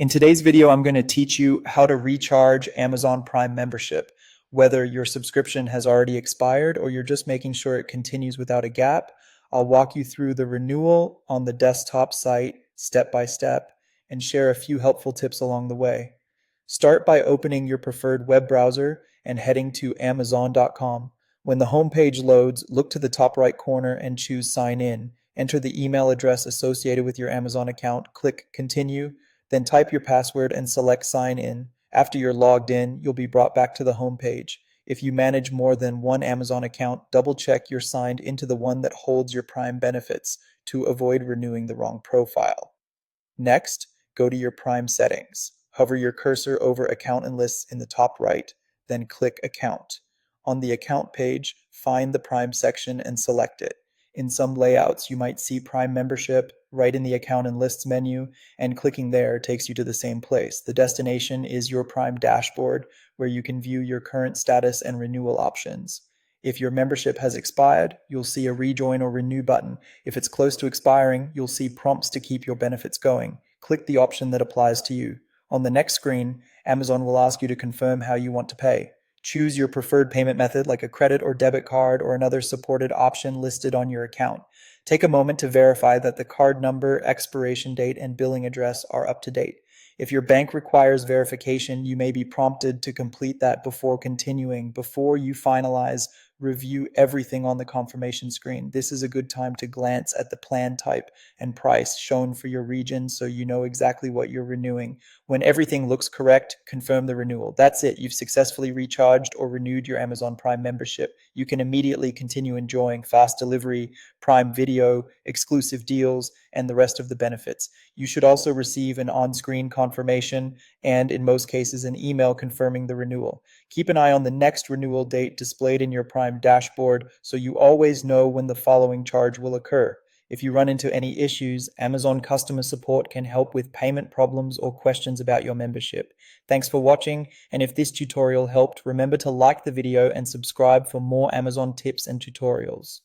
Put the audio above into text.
In today's video, I'm going to teach you how to recharge Amazon Prime membership, whether your subscription has already expired or you're just making sure it continues without a gap. I'll walk you through the renewal on the desktop site step by step and share a few helpful tips along the way. Start by opening your preferred web browser and heading to Amazon.com. When the homepage loads, look to the top right corner and choose Sign In. Enter the email address associated with your Amazon account, click Continue, then type your password and select Sign In. After you're logged in, you'll be brought back to the home page. If you manage more than one Amazon account, double check you're signed into the one that holds your Prime benefits to avoid renewing the wrong profile. Next, go to your Prime settings. Hover your cursor over Account and Lists in the top right, then click Account. On the Account page, find the Prime section and select it. In some layouts, you might see Prime membership right in the Account and Lists menu, and clicking there takes you to the same place. The destination is your Prime dashboard, where you can view your current status and renewal options. If your membership has expired, you'll see a rejoin or renew button. If it's close to expiring, you'll see prompts to keep your benefits going. Click the option that applies to you. On the next screen, Amazon will ask you to confirm how you want to pay. Choose your preferred payment method like a credit or debit card or another supported option listed on your account. Take a moment to verify that the card number, expiration date, and billing address are up to date. If your bank requires verification, you may be prompted to complete that before continuing. Before you finalize, review everything on the confirmation screen. This is a good time to glance at the plan type and price shown for your region so you know exactly what you're renewing. When everything looks correct, confirm the renewal. That's it. You've successfully recharged or renewed your Amazon Prime membership. You can immediately continue enjoying fast delivery, Prime Video, exclusive deals, and the rest of the benefits. You should also receive an on-screen confirmation and, in most cases, an email confirming the renewal. Keep an eye on the next renewal date displayed in your Prime dashboard so you always know when the following charge will occur. If you run into any issues, Amazon customer support can help with payment problems or questions about your membership. Thanks for watching, and if this tutorial helped, remember to like the video and subscribe for more Amazon tips and tutorials.